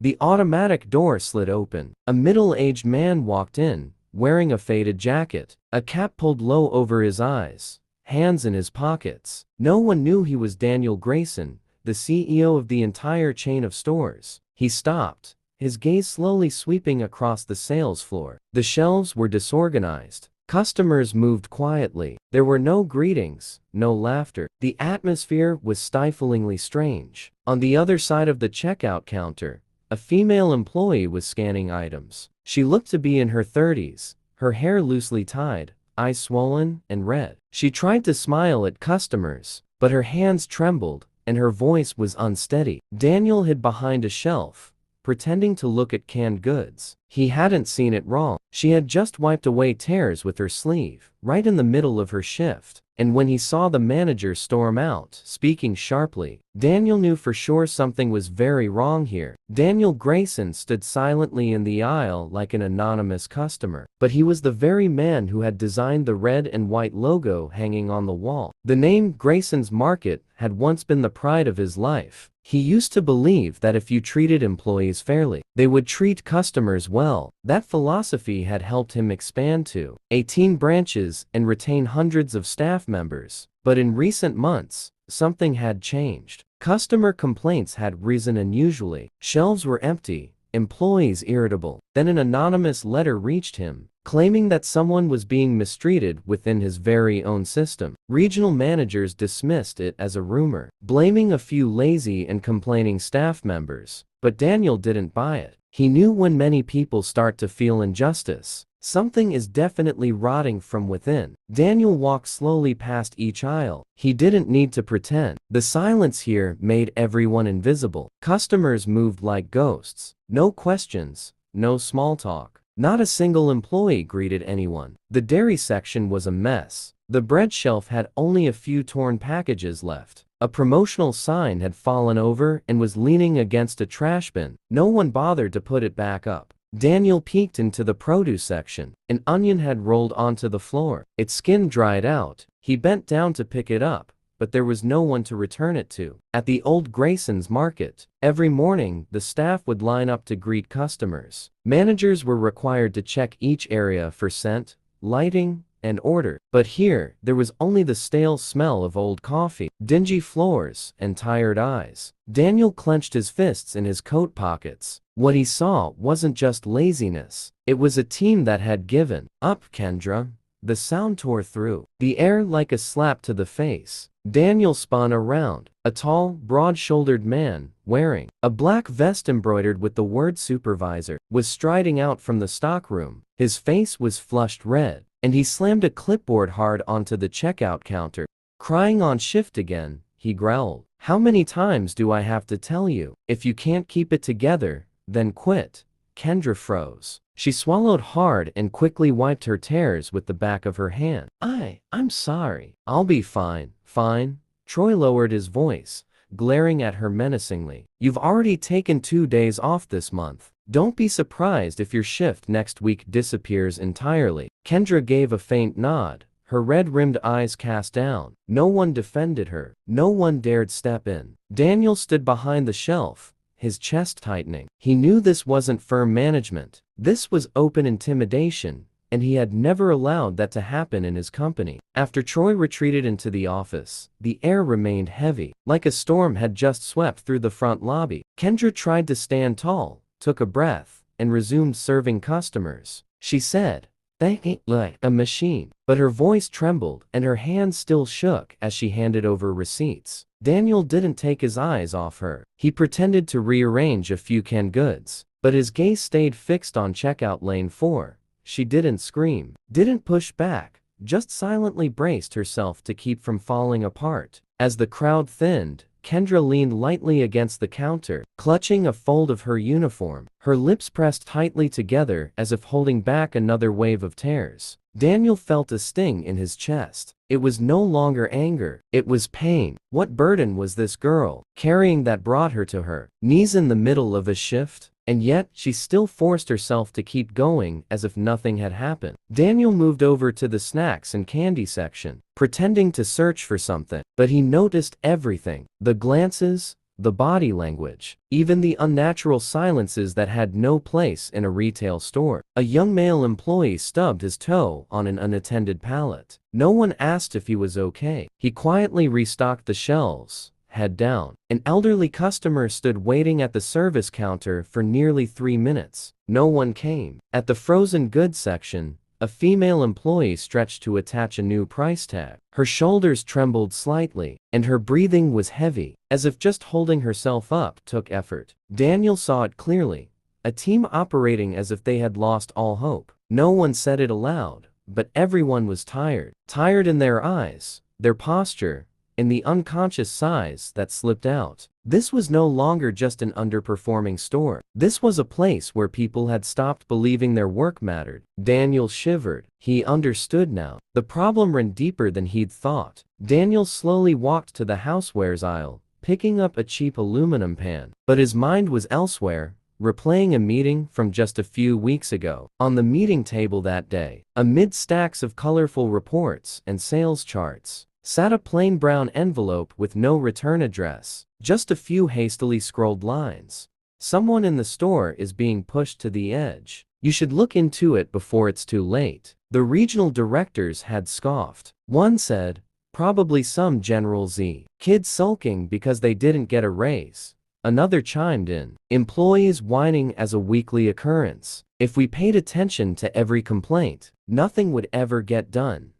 The automatic door slid open. A middle-aged man walked in, wearing a faded jacket, a cap pulled low over his eyes, hands in his pockets. No one knew he was Daniel Grayson, the CEO of the entire chain of stores. He stopped, his gaze slowly sweeping across the sales floor. The shelves were disorganized. Customers moved quietly. There were no greetings, no laughter. The atmosphere was stiflingly strange. On the other side of the checkout counter, a female employee was scanning items. She looked to be in her 30s, her hair loosely tied, eyes swollen and red. She tried to smile at customers, but her hands trembled and her voice was unsteady. Daniel hid behind a shelf, pretending to look at canned goods. He hadn't seen it wrong. She had just wiped away tears with her sleeve, right in the middle of her shift. And when he saw the manager storm out, speaking sharply, Daniel knew for sure something was very wrong here. Daniel Grayson stood silently in the aisle like an anonymous customer. But he was the very man who had designed the red and white logo hanging on the wall. The name Grayson's Market had once been the pride of his life. He used to believe that if you treated employees fairly, they would treat customers well. That philosophy had helped him expand to 18 branches and retain hundreds of staff members. But in recent months, something had changed. Customer complaints had risen unusually. Shelves were empty, employees irritable. Then an anonymous letter reached him, claiming that someone was being mistreated within his very own system. Regional managers dismissed it as a rumor, blaming a few lazy and complaining staff members. But Daniel didn't buy it. He knew when many people start to feel injustice, something is definitely rotting from within. Daniel walked slowly past each aisle. He didn't need to pretend. The silence here made everyone invisible. Customers moved like ghosts. No questions, no small talk. Not a single employee greeted anyone. The dairy section was a mess. The bread shelf had only a few torn packages left. A promotional sign had fallen over and was leaning against a trash bin. No one bothered to put it back up. Daniel peeked into the produce section. An onion had rolled onto the floor. Its skin dried out. He bent down to pick it up, but there was no one to return it to. At the old Grayson's Market, every morning the staff would line up to greet customers. Managers were required to check each area for scent, lighting, and order. But here, there was only the stale smell of old coffee, dingy floors, and tired eyes. Daniel clenched his fists in his coat pockets. What he saw wasn't just laziness. It was a team that had given up. Kendra. The sound tore through the air like a slap to the face. Daniel spun around. A tall, broad-shouldered man, wearing a black vest embroidered with the word supervisor, was striding out from the stockroom. His face was flushed red, and he slammed a clipboard hard onto the checkout counter. Crying on shift again, he growled. How many times do I have to tell you? If you can't keep it together, then quit. Kendra froze. She swallowed hard and quickly wiped her tears with the back of her hand. I'm sorry. I'll be fine. Fine. Troy lowered his voice, glaring at her menacingly. You've already taken 2 days off this month. Don't be surprised if your shift next week disappears entirely. Kendra gave a faint nod, her red-rimmed eyes cast down. No one defended her. No one dared step in. Daniel stood behind the shelf, his chest tightening. He knew this wasn't firm management. This was open intimidation, and he had never allowed that to happen in his company. After Troy retreated into the office, the air remained heavy, like a storm had just swept through the front lobby. Kendra tried to stand tall, took a breath, and resumed serving customers. She said, "Thank you," like a machine, but her voice trembled and her hands still shook as she handed over receipts. Daniel didn't take his eyes off her. He pretended to rearrange a few canned goods, but his gaze stayed fixed on checkout lane 4. She didn't scream, didn't push back, just silently braced herself to keep from falling apart. As the crowd thinned, Kendra leaned lightly against the counter, clutching a fold of her uniform, her lips pressed tightly together as if holding back another wave of tears. Daniel felt a sting in his chest. It was no longer anger, it was pain. What burden was this girl carrying that brought her to her knees in the middle of a shift? And yet, she still forced herself to keep going as if nothing had happened. Daniel moved over to the snacks and candy section, pretending to search for something. But he noticed everything. The glances, the body language, even the unnatural silences that had no place in a retail store. A young male employee stubbed his toe on an unattended pallet. No one asked if he was okay. He quietly restocked the shelves, head down. An elderly customer stood waiting at the service counter for nearly 3 minutes. No one came. At the frozen goods section, a female employee stretched to attach a new price tag. Her shoulders trembled slightly, and her breathing was heavy, as if just holding herself up took effort. Daniel saw it clearly, a team operating as if they had lost all hope. No one said it aloud, but everyone was tired. Tired in their eyes, their posture, in the unconscious sighs that slipped out. This was no longer just an underperforming store. This was a place where people had stopped believing their work mattered. Daniel shivered. He understood now. The problem ran deeper than he'd thought. Daniel slowly walked to the housewares aisle, picking up a cheap aluminum pan. But his mind was elsewhere, replaying a meeting from just a few weeks ago. On the meeting table that day, amid stacks of colorful reports and sales charts, sat a plain brown envelope with no return address, just a few hastily scrolled lines. Someone in the store is being pushed to the edge. You should look into it before it's too late. The regional directors had scoffed. One said, probably some General Z kid sulking because they didn't get a raise. Another chimed in, employees whining as a weekly occurrence. If we paid attention to every complaint, nothing would ever get done.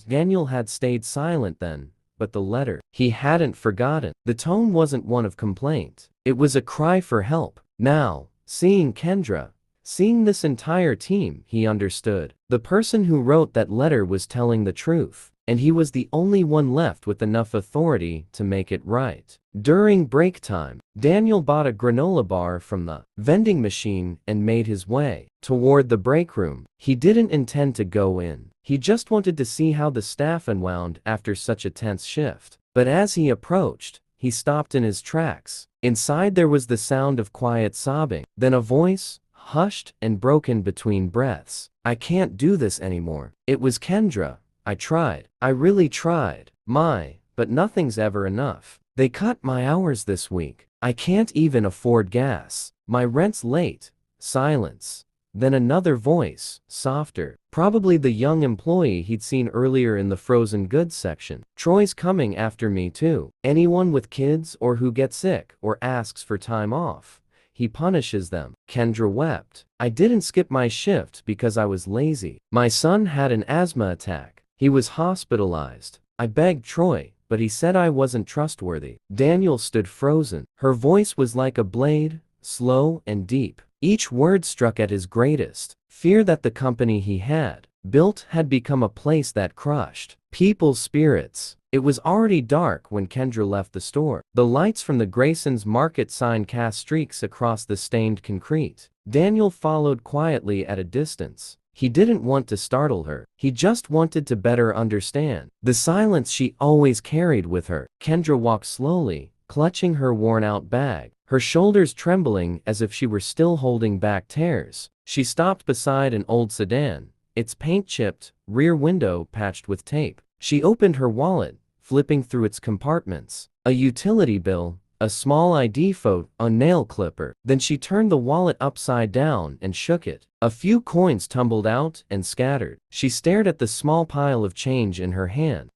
Daniel had stayed silent then, but the letter, he hadn't forgotten. The tone wasn't one of complaint. It was a cry for help. Now, seeing Kendra, seeing this entire team, he understood. The person who wrote that letter was telling the truth, and he was the only one left with enough authority to make it right. During break time, Daniel bought a granola bar from the vending machine and made his way toward the break room. He didn't intend to go in. He just wanted to see how the staff unwound after such a tense shift. But as he approached, he stopped in his tracks. Inside there was the sound of quiet sobbing, then a voice, hushed and broken between breaths. I can't do this anymore. It was Kendra. I tried. I really tried. But nothing's ever enough. They cut my hours this week. I can't even afford gas. My rent's late. Silence. Then another voice, softer, probably the young employee he'd seen earlier in the frozen goods section. Troy's coming after me too. Anyone with kids or who gets sick or asks for time off, he punishes them. Kendra wept. I didn't skip my shift because I was lazy. My son had an asthma attack. He was hospitalized. I begged Troy, but he said I wasn't trustworthy. Daniel stood frozen. Her voice was like a blade, slow and deep. Each word struck at his greatest fear that the company he had built had become a place that crushed people's spirits. It was already dark when Kendra left the store. The lights from the Grayson's Market sign cast streaks across the stained concrete. Daniel followed quietly at a distance. He didn't want to startle her. He just wanted to better understand the silence she always carried with her. Kendra walked slowly, clutching her worn-out bag, her shoulders trembling as if she were still holding back tears. She stopped beside an old sedan, its paint chipped, rear window patched with tape. She opened her wallet, flipping through its compartments. A utility bill, a small ID photo, a nail clipper. Then she turned the wallet upside down and shook it. A few coins tumbled out and scattered. She stared at the small pile of change in her hand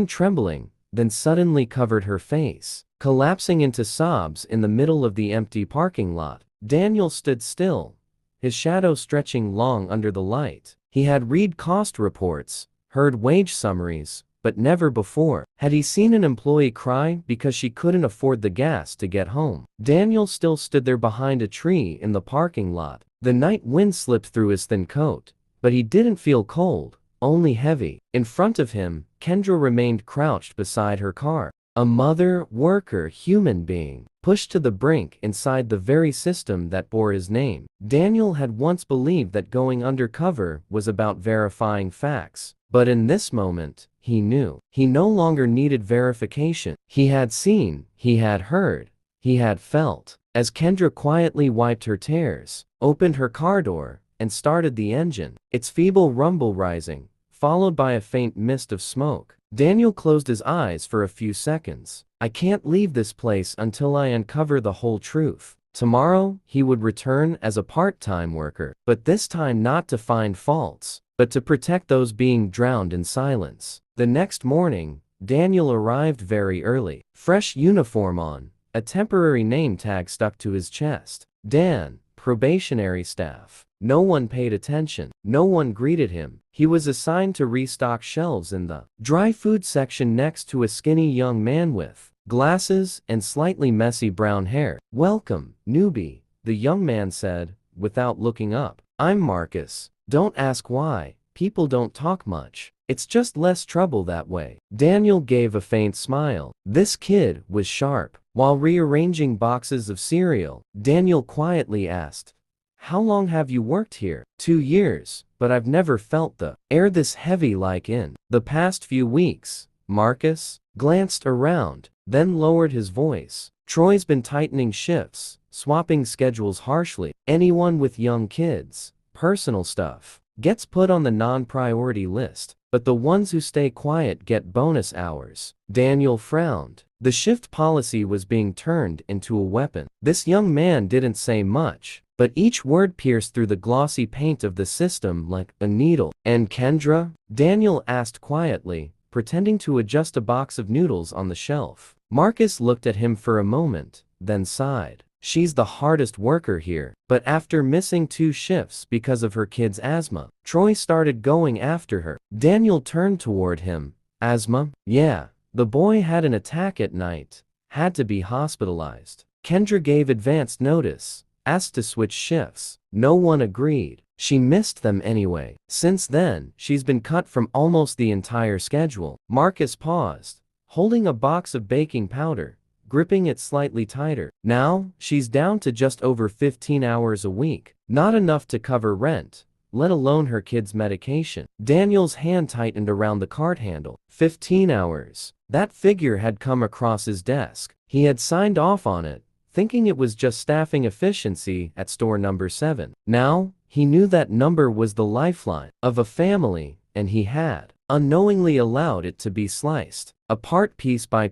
trembling, then suddenly covered her face, collapsing into sobs in the middle of the empty parking lot. Daniel stood still, his shadow stretching long under the light. He had read cost reports, heard wage summaries, but never before had he seen an employee cry because she couldn't afford the gas to get home. Daniel still stood there behind a tree in the parking lot. The night wind slipped through his thin coat, but he didn't feel cold, only heavy. In front of him, Kendra remained crouched beside her car. A mother, worker, human being, pushed to the brink inside the very system that bore his name. Daniel had once believed that going undercover was about verifying facts, but in this moment, he knew. He no longer needed verification. He had seen, he had heard, he had felt. As Kendra quietly wiped her tears, opened her car door, and started the engine, its feeble rumble rising, followed by a faint mist of smoke, Daniel closed his eyes for a few seconds. I can't leave this place until I uncover the whole truth. Tomorrow, he would return as a part-time worker, but this time not to find faults, but to protect those being drowned in silence. The next morning, Daniel arrived very early. Fresh uniform on, a temporary name tag stuck to his chest. Dan, probationary staff. No one paid attention. No one greeted him. He was assigned to restock shelves in the dry food section next to a skinny young man with glasses and slightly messy brown hair. "Welcome, newbie," the young man said, without looking up. "I'm Marcus. Don't ask why. People don't talk much. It's just less trouble that way." Daniel gave a faint smile. This kid was sharp. While rearranging boxes of cereal, Daniel quietly asked, "How long have you worked here?" "2 years, but I've never felt the air this heavy like in the past few weeks." Marcus glanced around, then lowered his voice. "Troy's been tightening shifts, swapping schedules harshly. Anyone with young kids, personal stuff, gets put on the non-priority list, but the ones who stay quiet get bonus hours." Daniel frowned. The shift policy was being turned into a weapon. This young man didn't say much, but each word pierced through the glossy paint of the system like a needle. "And Kendra?" Daniel asked quietly, pretending to adjust a box of noodles on the shelf. Marcus looked at him for a moment, then sighed. "She's the hardest worker here, but after missing 2 shifts because of her kid's asthma, Troy started going after her." Daniel turned toward him. "Asthma?" "Yeah. The boy had an attack at night. Had to be hospitalized. Kendra gave advance notice, asked to switch shifts. No one agreed. She missed them anyway. Since then, she's been cut from almost the entire schedule." Marcus paused, holding a box of baking powder, gripping it slightly tighter. "Now, she's down to just over 15 hours a week. Not enough to cover rent, let alone her kid's medication." Daniel's hand tightened around the cart handle. 15 hours. That figure had come across his desk. He had signed off on it, thinking it was just staffing efficiency at store number 7. Now, he knew that number was the lifeline of a family, and he had unknowingly allowed it to be sliced apart piece by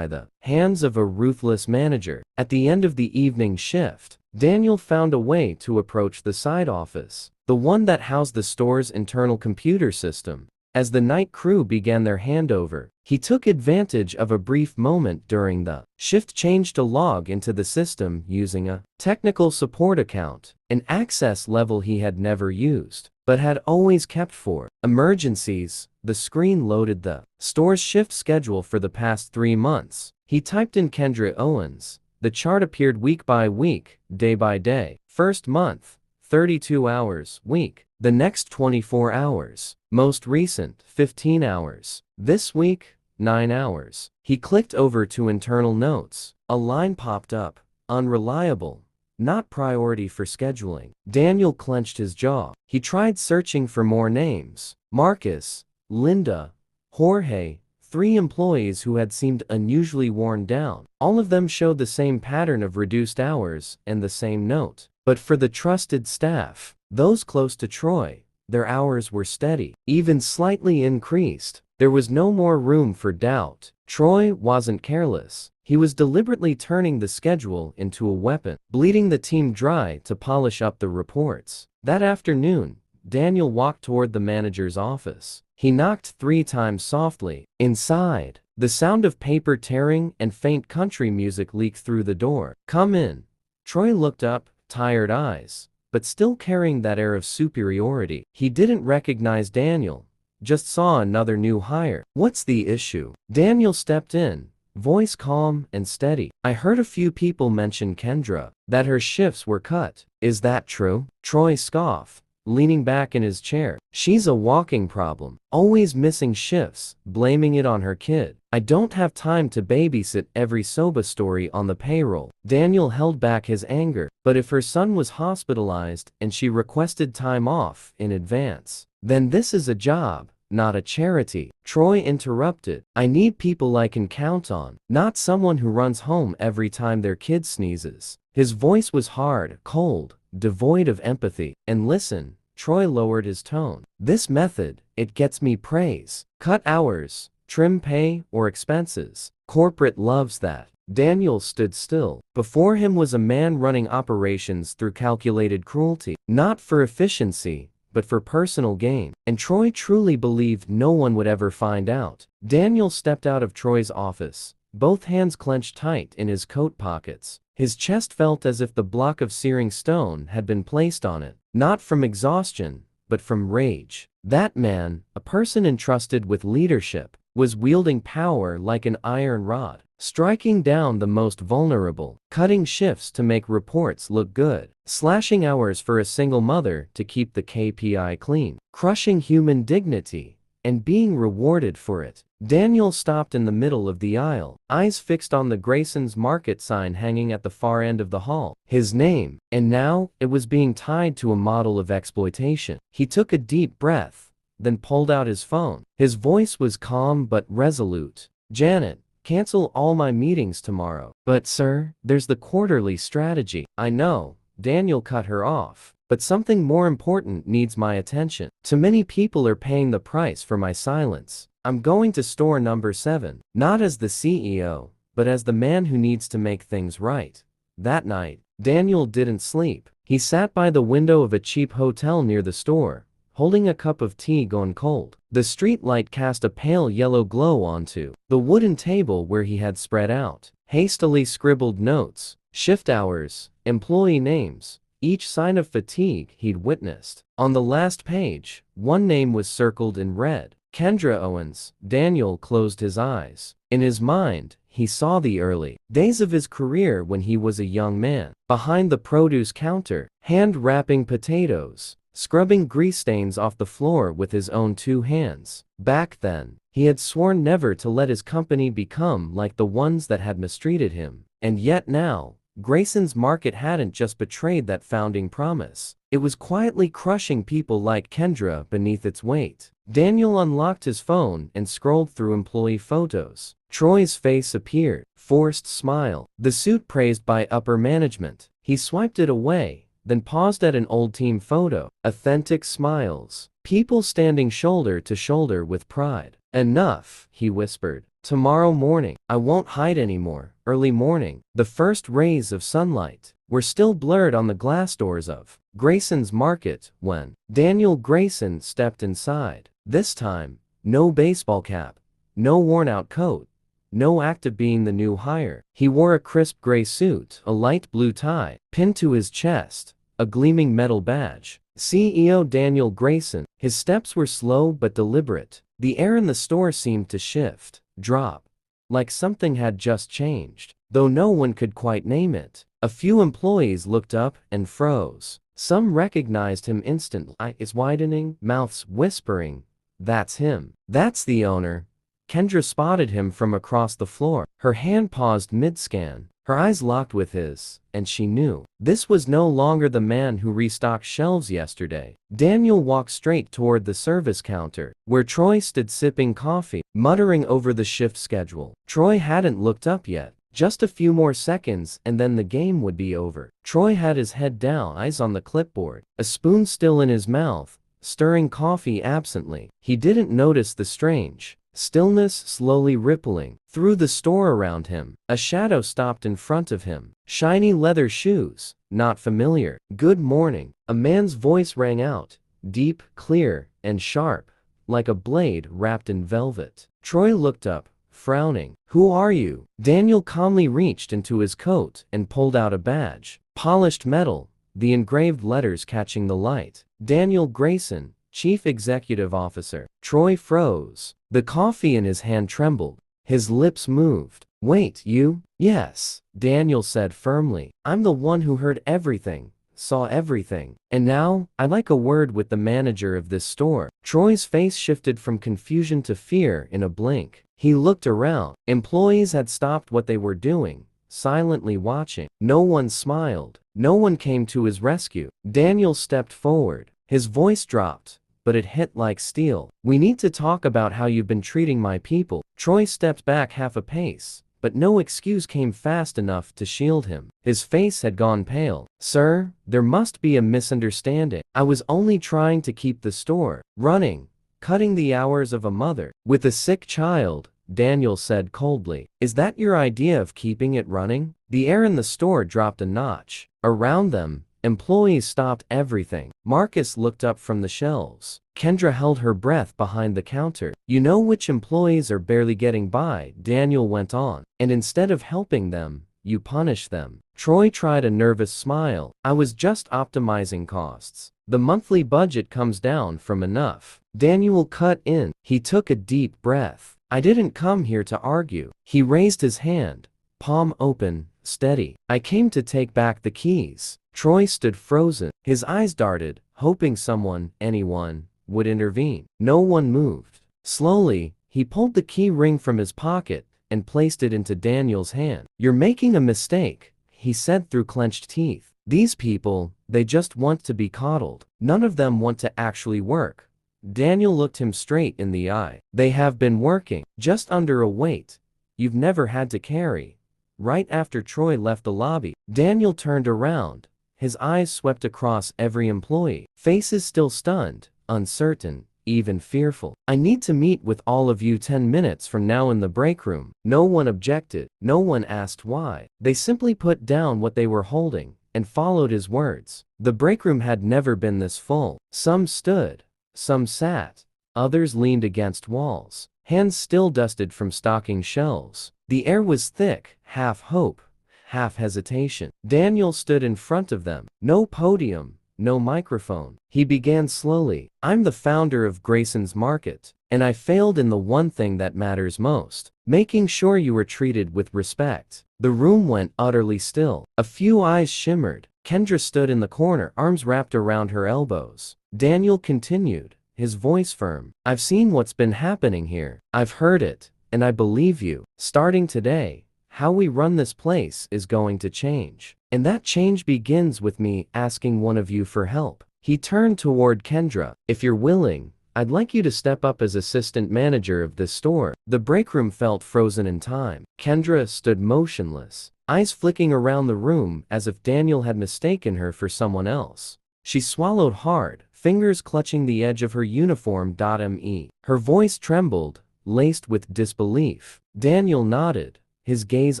the hands of a ruthless manager. At the end of the evening shift, Daniel found a way to approach the side office, the one that housed the store's internal computer system. As the night crew began their handover, he took advantage of a brief moment during the shift change to log into the system using a technical support account, an access level he had never used, but had always kept for emergencies. The screen loaded the store's shift schedule for the past 3 months. He typed in Kendra Owens. The chart appeared week by week, day by day. First month, 32 hours, week. The next 24 hours. Most recent, 15 hours. This week, 9 hours. He clicked over to internal notes. A line popped up. Unreliable. Not priority for scheduling. Daniel clenched his jaw. He tried searching for more names. Marcus, Linda, Jorge, 3 employees who had seemed unusually worn down. All of them showed the same pattern of reduced hours and the same note. But for the trusted staff, those close to Troy, their hours were steady, even slightly increased. There was no more room for doubt. Troy wasn't careless. He was deliberately turning the schedule into a weapon, bleeding the team dry to polish up the reports. That afternoon, Daniel walked toward the manager's office. He knocked 3 times softly. Inside, the sound of paper tearing and faint country music leaked through the door. "Come in." Troy looked up, tired eyes, but still carrying that air of superiority. He didn't recognize Daniel, just saw another new hire. "What's the issue?" Daniel stepped in, voice calm and steady. "I heard a few people mention Kendra, that her shifts were cut. Is that true?" Troy scoffed, leaning back in his chair. "She's a walking problem, always missing shifts, blaming it on her kid. I don't have time to babysit every soba story on the payroll." Daniel held back his anger. But if her son was hospitalized and she requested time off in advance, then this is a job, not a charity. Troy interrupted. "I need people I can count on, not someone who runs home every time their kid sneezes." His voice was hard, cold, devoid of empathy. "And listen," Troy lowered his tone. "This method, it gets me praise. Cut hours, trim pay or expenses. Corporate loves that. Daniel stood still. Before him was a man running operations through calculated cruelty, not for efficiency, but for personal gain. And Troy truly believed no one would ever find out. Daniel stepped out of Troy's office, both hands clenched tight in his coat pockets. His chest felt as if the block of searing stone had been placed on it, not from exhaustion, but from rage. That man, a person entrusted with leadership, was wielding power like an iron rod, striking down the most vulnerable, cutting shifts to make reports look good, slashing hours for a single mother to keep the KPI clean, crushing human dignity, and being rewarded for it. Daniel stopped in the middle of the aisle, eyes fixed on the Grayson's Market sign hanging at the far end of the hall. His name, and now it was being tied to a model of exploitation. He took a deep breath, then pulled out his phone. His voice was calm but resolute. "Janet, cancel all my meetings tomorrow." "But sir, there's the quarterly strategy." "I know," Daniel cut her off, "but something more important needs my attention. Too many people are paying the price for my silence. I'm going to store number 7, not as the CEO, but as the man who needs to make things right." That night, Daniel didn't sleep. He sat by the window of a cheap hotel near the store, holding a cup of tea gone cold. The street light cast a pale yellow glow onto the wooden table where he had spread out hastily scribbled notes, shift hours, employee names, each sign of fatigue he'd witnessed. On the last page, one name was circled in red: Kendra Owens. Daniel closed his eyes. In his mind, he saw the early days of his career when he was a young man, behind the produce counter, hand-wrapping potatoes, scrubbing grease stains off the floor with his own 2 hands. Back then, he had sworn never to let his company become like the ones that had mistreated him. And yet now, Grayson's Market hadn't just betrayed that founding promise. It was quietly crushing people like Kendra beneath its weight. Daniel unlocked his phone and scrolled through employee photos. Troy's face appeared, forced smile, the suit praised by upper management. He swiped it away, then paused at an old team photo. Authentic smiles, people standing shoulder to shoulder with pride. "Enough," he whispered. "Tomorrow morning, I won't hide anymore." Early morning, the first rays of sunlight were still blurred on the glass doors of Grayson's Market when Daniel Grayson stepped inside. This time, no baseball cap, no worn-out coat, no act of being the new hire. He wore a crisp gray suit, a light blue tie, pinned to his chest, a gleaming metal badge. CEO Daniel Grayson. His steps were slow but deliberate. The air in the store seemed to shift, drop, like something had just changed, though no one could quite name it. A few employees looked up and froze. Some recognized him instantly, eyes widening, mouths whispering, "That's him. That's the owner." Kendra spotted him from across the floor. Her hand paused mid-scan. Her eyes locked with his, and she knew. This was no longer the man who restocked shelves yesterday. Daniel walked straight toward the service counter, where Troy stood sipping coffee, muttering over the shift schedule. Troy hadn't looked up yet. Just a few more seconds and then the game would be over. Troy had his head down, eyes on the clipboard, a spoon still in his mouth, stirring coffee absently. He didn't notice the strange stillness slowly rippling through the store around him. A shadow stopped in front of him. Shiny leather shoes, not familiar. "Good morning." A man's voice rang out, deep, clear, and sharp, like a blade wrapped in velvet. Troy looked up, frowning. "Who are you?" Daniel calmly reached into his coat and pulled out a badge. Polished metal, the engraved letters catching the light. "Daniel Grayson, Chief Executive Officer." Troy froze. The coffee in his hand trembled. His lips moved. "Wait, you?" "Yes," Daniel said firmly. "I'm the one who heard everything, saw everything. And now, I'd like a word with the manager of this store." Troy's face shifted from confusion to fear in a blink. He looked around. Employees had stopped what they were doing, silently watching. No one smiled. No one came to his rescue. Daniel stepped forward. His voice dropped, but it hit like steel. "We need to talk about how you've been treating my people." Troy stepped back half a pace, but no excuse came fast enough to shield him. His face had gone pale. "Sir, there must be a misunderstanding. I was only trying to keep the store running, cutting the hours of a mother with a sick child, Daniel said coldly. Is that your idea of keeping it running? The air in the store dropped a notch. Around them, employees stopped everything. Marcus looked up from the shelves. Kendra held her breath behind the counter. You know which employees are barely getting by, Daniel went on. And instead of helping them, you punish them. Troy tried a nervous smile. I was just optimizing costs. The monthly budget comes down from enough. Daniel cut in. He took a deep breath. I didn't come here to argue. He raised his hand, palm open, steady. I came to take back the keys. Troy stood frozen. His eyes darted, hoping someone, anyone, would intervene. No one moved. Slowly, he pulled the key ring from his pocket and placed it into Daniel's hand. You're making a mistake, he said through clenched teeth. These people, they just want to be coddled. None of them want to actually work. Daniel looked him straight in the eye. They have been working, just under a weight you've never had to carry. Right after Troy left the lobby, Daniel turned around. His eyes swept across every employee. Faces still stunned, uncertain, even fearful. I need to meet with all of you 10 minutes from now in the break room. No one objected. No one asked why. They simply put down what they were holding and followed his words. The break room had never been this full. Some stood. Some sat. Others leaned against walls, hands still dusted from stocking shelves. The air was thick, half hope, half hesitation. Daniel stood in front of them. No podium, no microphone. He began slowly. I'm the founder of Grayson's Market, and I failed in the one thing that matters most, making sure you were treated with respect. The room went utterly still. A few eyes shimmered. Kendra stood in the corner, arms wrapped around her elbows. Daniel continued, his voice firm. I've seen what's been happening here. I've heard it, and I believe you. Starting today, how we run this place is going to change. And that change begins with me asking one of you for help. He turned toward Kendra. If you're willing, I'd like you to step up as assistant manager of this store. The break room felt frozen in time. Kendra stood motionless, eyes flicking around the room as if Daniel had mistaken her for someone else. She swallowed hard, fingers clutching the edge of her uniform. Her voice trembled, laced with disbelief. Daniel nodded, his gaze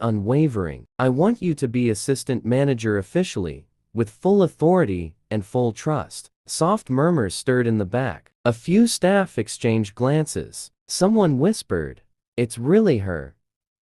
unwavering. I want you to be assistant manager officially, with full authority and full trust. Soft murmurs stirred in the back. A few staff exchanged glances. Someone whispered, "It's really her."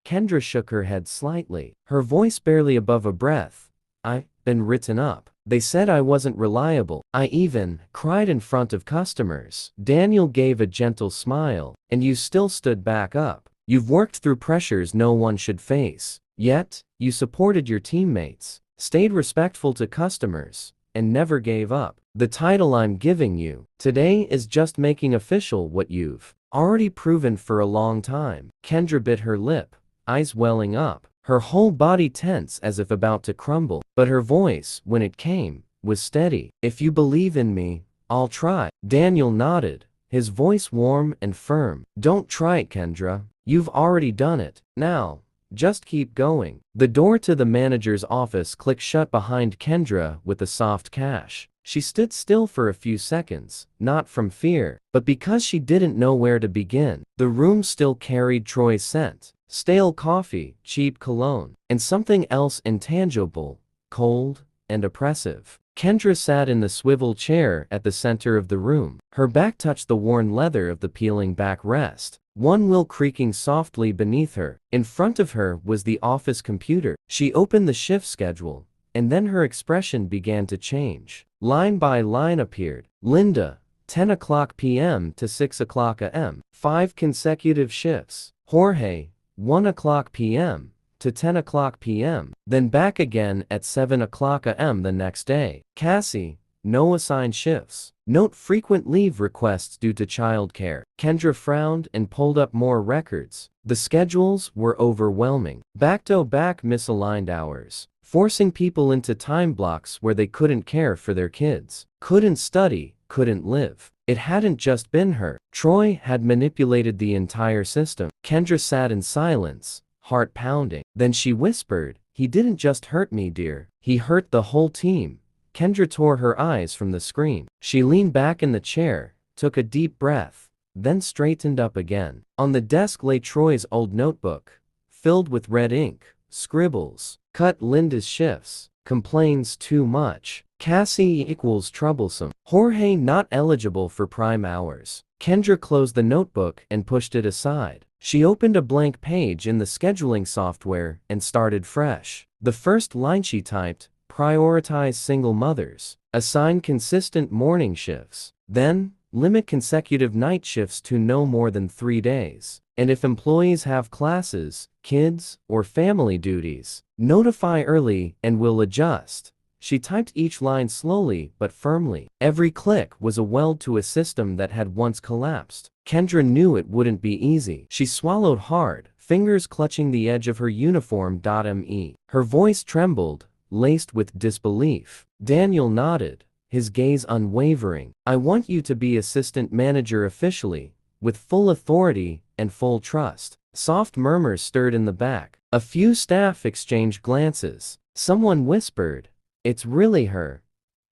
Kendra shook her head slightly, her voice barely above a breath. I've been written up. They said I wasn't reliable. I even cried in front of customers. Daniel gave a gentle smile. And you still stood back up. You've worked through pressures no one should face. Yet, you supported your teammates, stayed respectful to customers, and never gave up. The title I'm giving you today is just making official what you've already proven for a long time. Kendra bit her lip, eyes welling up, her whole body tense as if about to crumble. But her voice, when it came, was steady. If you believe in me, I'll try. Daniel nodded, his voice warm and firm. Don't try it, Kendra. You've already done it. Now, just keep going. The door to the manager's office clicked shut behind Kendra with a soft cash. She stood still for a few seconds, not from fear, but because she didn't know where to begin. The room still carried Troy's scent, stale coffee, cheap cologne, and something else intangible, cold and oppressive. Kendra sat in the swivel chair at the center of the room. Her back touched the worn leather of the peeling backrest, one wheel creaking softly beneath her. In front of her was the office computer. She opened the shift schedule, and then her expression began to change. Line by line appeared. Linda, 10 o'clock p.m. to 6 o'clock a.m., 5 consecutive shifts. Jorge, 1 o'clock p.m. to 10 o'clock p.m., then back again at 7 o'clock a.m. the next day. Cassie, no assigned shifts. Note frequent leave requests due to childcare. Kendra frowned and pulled up more records. The schedules were overwhelming. Back-to-back misaligned hours, forcing people into time blocks where they couldn't care for their kids, couldn't study, couldn't live. It hadn't just been her. Troy had manipulated the entire system. Kendra sat in silence, heart pounding. Then she whispered, "He didn't just hurt me, dear. He hurt the whole team." Kendra tore her eyes from the screen. She leaned back in the chair, took a deep breath, then straightened up again. On the desk lay Troy's old notebook, filled with red ink, scribbles. Cut Linda's shifts. Complains too much. Cassie equals troublesome. Jorge not eligible for prime hours. Kendra closed the notebook and pushed it aside. She opened a blank page in the scheduling software and started fresh. The first line she typed, prioritize single mothers. Assign consistent morning shifts. Then, limit consecutive night shifts to no more than 3 days. And if employees have classes, kids, or family duties, notify early and we'll adjust. She typed each line slowly but firmly. Every click was a weld to a system that had once collapsed. Kendra knew it wouldn't be easy. She swallowed hard, fingers clutching the edge of her uniform. Me. Her voice trembled, laced with disbelief. Daniel nodded, his gaze unwavering. I want you to be assistant manager officially, with full authority and full trust. Soft murmurs stirred in the back. A few staff exchanged glances. Someone whispered, "It's really her."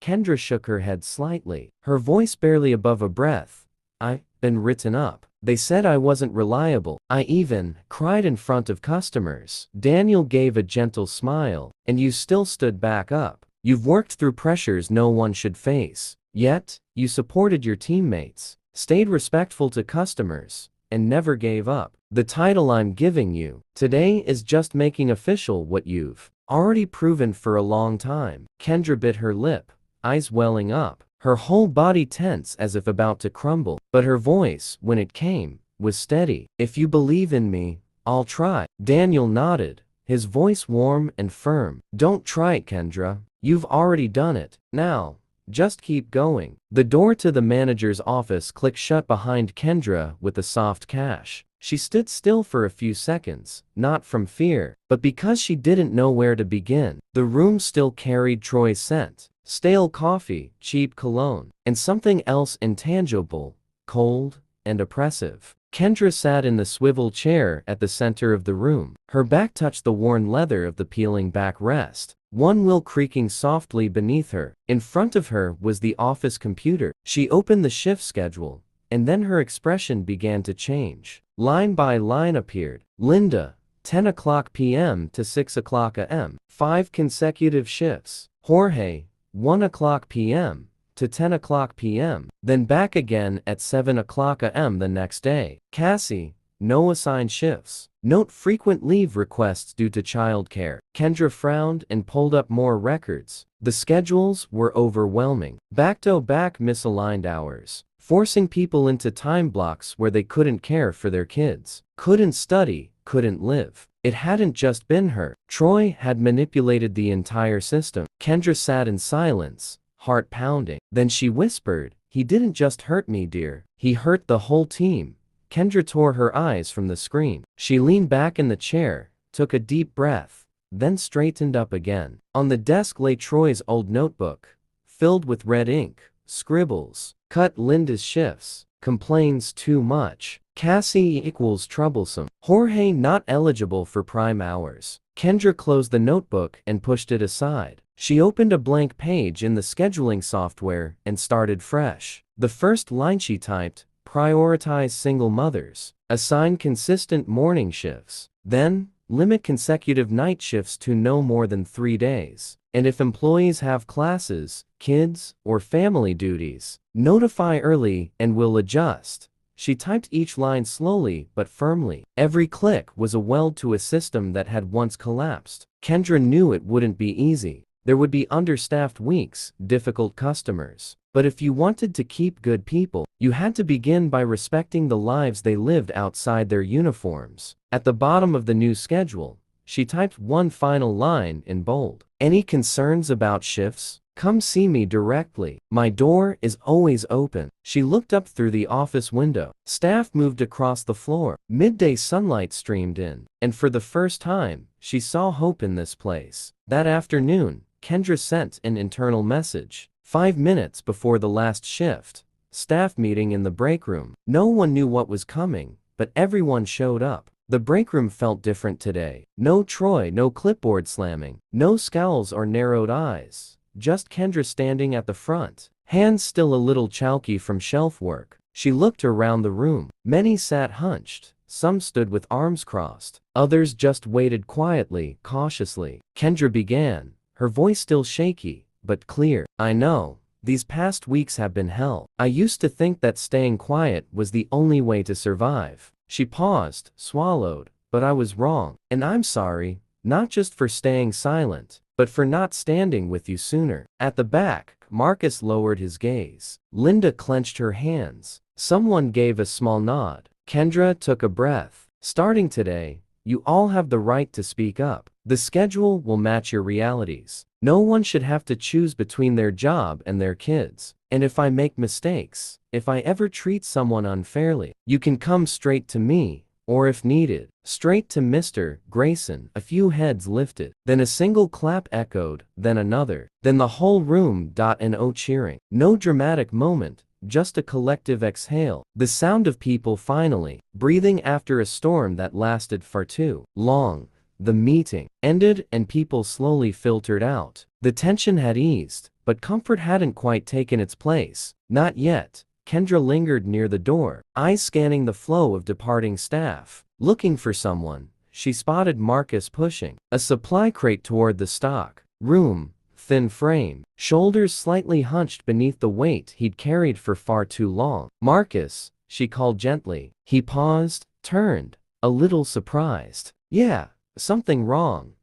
Kendra shook her head slightly, her voice barely above a breath. I've been written up. They said I wasn't reliable. I even cried in front of customers. Daniel gave a gentle smile. And you still stood back up. You've worked through pressures no one should face. Yet, you supported your teammates, stayed respectful to customers, and never gave up. The title I'm giving you today is just making official what you've already proven for a long time. Kendra bit her lip, eyes welling up, her whole body tense as if about to crumble. But her voice, when it came, was steady. If you believe in me, I'll try. Daniel nodded, his voice warm and firm. Don't try it, Kendra. You've already done it. Now, just keep going. The door to the manager's office clicked shut behind Kendra with a soft cash. She stood still for a few seconds, not from fear, but because she didn't know where to begin. The room still carried Troy's scent, stale coffee, cheap cologne, and something else intangible, cold and oppressive. Kendra sat in the swivel chair at the center of the room. Her back touched the worn leather of the peeling backrest, one wheel creaking softly beneath her. In front of her was the office computer. She opened the shift schedule, and then her expression began to change. Line by line appeared. Linda, 10 o'clock p.m. to 6 o'clock a.m., 5 consecutive shifts. Jorge, 1 o'clock p.m. to 10 o'clock p.m., then back again at 7 o'clock a.m. the next day. Cassie, no assigned shifts. Note frequent leave requests due to childcare. Kendra frowned and pulled up more records. The schedules were overwhelming. Back-to-back misaligned hours, forcing people into time blocks where they couldn't care for their kids, couldn't study, couldn't live. It hadn't just been her. Troy had manipulated the entire system. Kendra sat in silence, heart pounding. Then she whispered, "He didn't just hurt me, dear. He hurt the whole team." Kendra tore her eyes from the screen. She leaned back in the chair, took a deep breath, then straightened up again. On the desk lay Troy's old notebook, filled with red ink, scribbles. Cut Linda's shifts. Complains too much. Cassie equals troublesome. Jorge not eligible for prime hours. Kendra closed the notebook and pushed it aside. She opened a blank page in the scheduling software and started fresh. The first line she typed, prioritize single mothers. Assign consistent morning shifts. Then, limit consecutive night shifts to no more than 3 days. And if employees have classes, kids, or family duties, notify early and we'll adjust. She typed each line slowly but firmly. Every click was a weld to a system that had once collapsed. Kendra knew it wouldn't be easy. There would be understaffed weeks, difficult customers. But if you wanted to keep good people, you had to begin by respecting the lives they lived outside their uniforms. At the bottom of the new schedule, she typed one final line in bold. Any concerns about shifts? Come see me directly. My door is always open. She looked up through the office window. Staff moved across the floor. Midday sunlight streamed in. And for the first time, she saw hope in this place. That afternoon, Kendra sent an internal message. 5 minutes before the last shift. Staff meeting in the break room. No one knew what was coming, but everyone showed up. The break room felt different today. No Troy, no clipboard slamming, no scowls or narrowed eyes. Just Kendra standing at the front, hands still a little chalky from shelf work, She looked around the room. Many sat hunched. Some stood with arms crossed. Others just waited quietly, cautiously. Kendra began, her voice still shaky, but clear. I know. These past weeks have been hell. I used to think that staying quiet was the only way to survive. She paused, swallowed, but I was wrong. And I'm sorry, not just for staying silent, but for not standing with you sooner. At the back, Marcus lowered his gaze. Linda clenched her hands. Someone gave a small nod. Kendra took a breath. Starting today, you all have the right to speak up. The schedule will match your realities. No one should have to choose between their job and their kids. And if I make mistakes, if I ever treat someone unfairly, you can come straight to me, or if needed, straight to Mr. Grayson. A few heads lifted. Then a single clap echoed, then another. Then the whole room. And cheering. No dramatic moment. Just a collective exhale. The sound of people finally breathing after a storm that lasted far too long. The meeting ended and people slowly filtered out. The tension had eased, but comfort hadn't quite taken its place. Not yet. Kendra lingered near the door, eyes scanning the flow of departing staff. Looking for someone, she spotted Marcus pushing a supply crate toward the stock room. Thin frame, shoulders slightly hunched beneath the weight he'd carried for far too long. Marcus, she called gently. He paused, turned, a little surprised. Yeah, something wrong.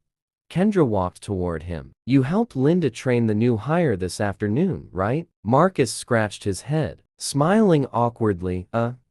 Kendra walked toward him. You helped Linda train the new hire this afternoon, right? Marcus scratched his head, smiling awkwardly.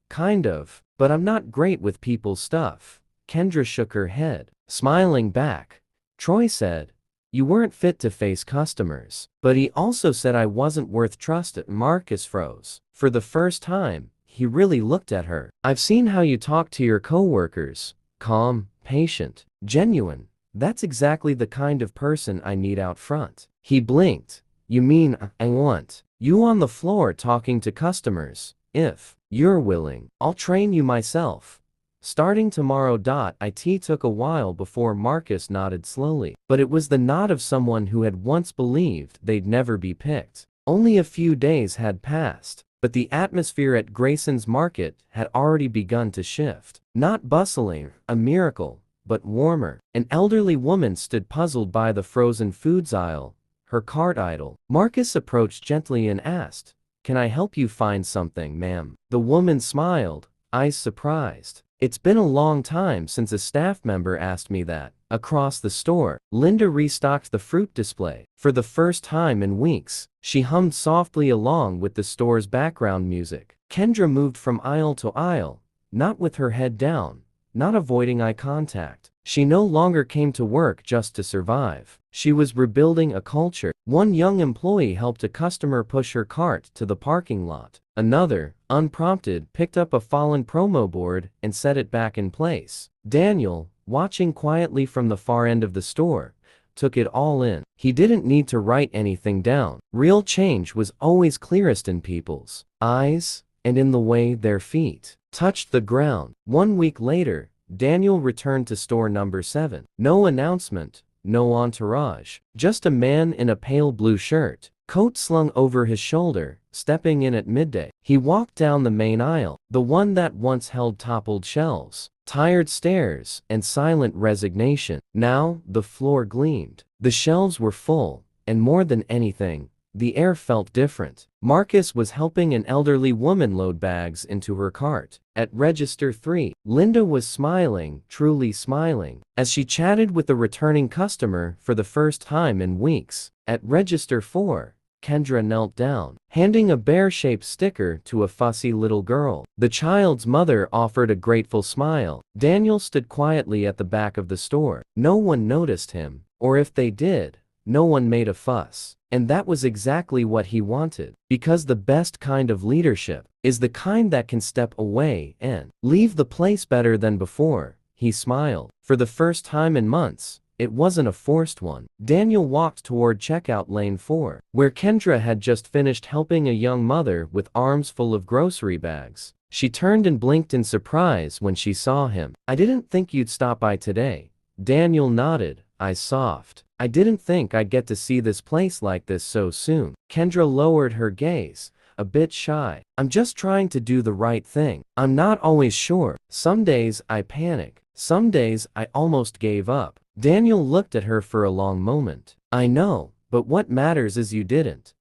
Kind of, but I'm not great with people's stuff. Kendra shook her head, smiling back. Troy said, you weren't fit to face customers. But he also said I wasn't worth trust. Marcus froze. For the first time, he really looked at her. I've seen how you talk to your coworkers. Calm, patient, genuine. That's exactly the kind of person I need out front. He blinked. You mean, I want you on the floor talking to customers. If you're willing, I'll train you myself. Starting tomorrow. It took a while before Marcus nodded slowly, but it was the nod of someone who had once believed they'd never be picked. Only a few days had passed, but the atmosphere at Grayson's Market had already begun to shift. Not bustling, a miracle, but warmer. An elderly woman stood puzzled by the frozen foods aisle, her cart idle. Marcus approached gently and asked, "Can I help you find something, ma'am?" The woman smiled, eyes surprised. It's been a long time since a staff member asked me that. Across the store, Linda restocked the fruit display. For the first time in weeks, she hummed softly along with the store's background music. Kendra moved from aisle to aisle, not with her head down, not avoiding eye contact. She no longer came to work just to survive. She was rebuilding a culture. One young employee helped a customer push her cart to the parking lot. Another, unprompted, picked up a fallen promo board and set it back in place. Daniel, watching quietly from the far end of the store, took it all in. He didn't need to write anything down. Real change was always clearest in people's eyes and in the way their feet touched the ground. 1 week later, Daniel returned to store number 7. No announcement, no entourage, just a man in a pale blue shirt, coat slung over his shoulder, stepping in at midday. He walked down the main aisle, the one that once held toppled shelves, tired stares, and silent resignation. Now, the floor gleamed. The shelves were full, and more than anything, the air felt different. Marcus was helping an elderly woman load bags into her cart. At register 3, Linda was smiling, truly smiling, as she chatted with a returning customer for the first time in weeks. At register 4, Kendra knelt down, handing a bear-shaped sticker to a fussy little girl. The child's mother offered a grateful smile. Daniel stood quietly at the back of the store. No one noticed him, or if they did, no one made a fuss. And that was exactly what he wanted, because the best kind of leadership is the kind that can step away and leave the place better than before. He smiled. For the first time in months, it wasn't a forced one. Daniel walked toward checkout lane 4, where Kendra had just finished helping a young mother with arms full of grocery bags. She turned and blinked in surprise when she saw him. "I didn't think you'd stop by today." Daniel nodded, eyes soft. "I didn't think I'd get to see this place like this so soon." Kendra lowered her gaze, a bit shy. I'm just trying to do the right thing. I'm not always sure. Some days I panic. Some days I almost gave up. Daniel looked at her for a long moment. I know, but what matters is you didn't.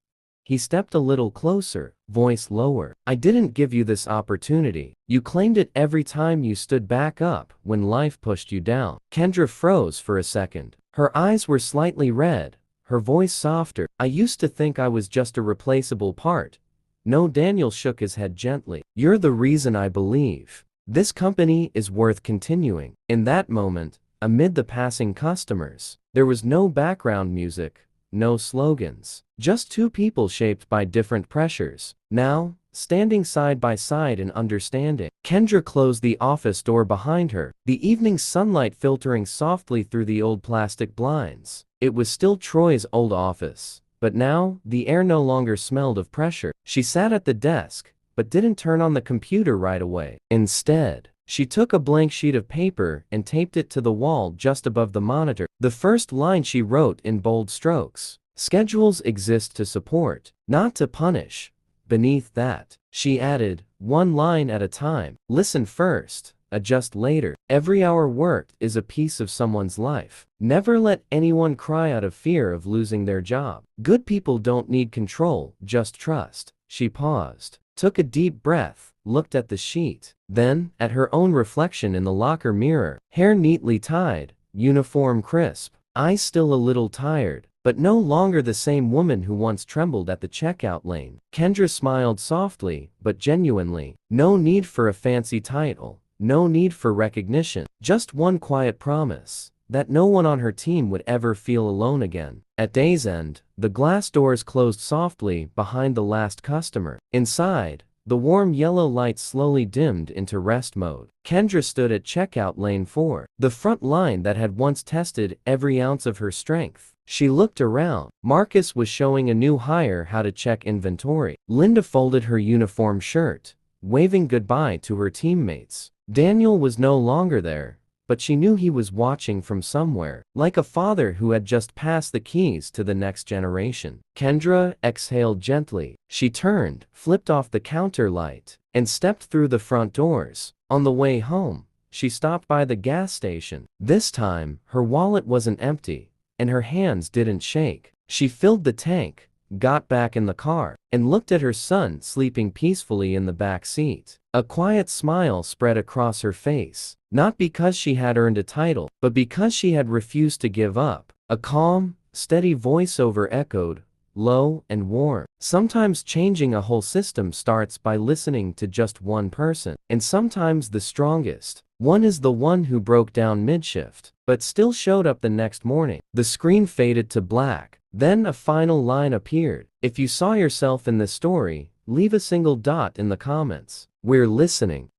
He stepped a little closer, voice lower. I didn't give you this opportunity. You claimed it every time you stood back up when life pushed you down. Kendra froze for a second. Her eyes were slightly red, her voice softer. I used to think I was just a replaceable part. No, Daniel shook his head gently. You're the reason I believe this company is worth continuing. In that moment, amid the passing customers, there was no background music. No slogans. Just two people shaped by different pressures. Now, standing side by side in understanding. Kendra closed the office door behind her, the evening sunlight filtering softly through the old plastic blinds. It was still Troy's old office, but now, the air no longer smelled of pressure. She sat at the desk, but didn't turn on the computer right away. Instead, she took a blank sheet of paper and taped it to the wall just above the monitor. The first line she wrote in bold strokes. Schedules exist to support, not to punish. Beneath that, she added, one line at a time. Listen first, adjust later. Every hour worked is a piece of someone's life. Never let anyone cry out of fear of losing their job. Good people don't need control, just trust. She paused, took a deep breath, looked at the sheet, then at her own reflection in the locker mirror. Hair neatly tied, uniform crisp, eyes still a little tired, but no longer the same woman who once trembled at the checkout lane. Kendra smiled softly, but genuinely. No need for a fancy title, no need for recognition, just one quiet promise that no one on her team would ever feel alone again. At day's end, the glass doors closed softly behind the last customer. Inside, the warm yellow light slowly dimmed into rest mode. Kendra stood at checkout lane 4, the front line that had once tested every ounce of her strength. She looked around. Marcus was showing a new hire how to check inventory. Linda folded her uniform shirt, waving goodbye to her teammates. Daniel was no longer there, but she knew he was watching from somewhere, like a father who had just passed the keys to the next generation. Kendra exhaled gently. She turned, flipped off the counter light, and stepped through the front doors. On the way home, she stopped by the gas station. This time, her wallet wasn't empty, and her hands didn't shake. She filled the tank, got back in the car, and looked at her son sleeping peacefully in the back seat. A quiet smile spread across her face, not because she had earned a title, but because she had refused to give up. A calm, steady voiceover echoed, low and warm. Sometimes changing a whole system starts by listening to just one person, and sometimes the strongest one is the one who broke down mid-shift, but still showed up the next morning. The screen faded to black. Then a final line appeared. If you saw yourself in this story, leave a single dot in the comments. We're listening.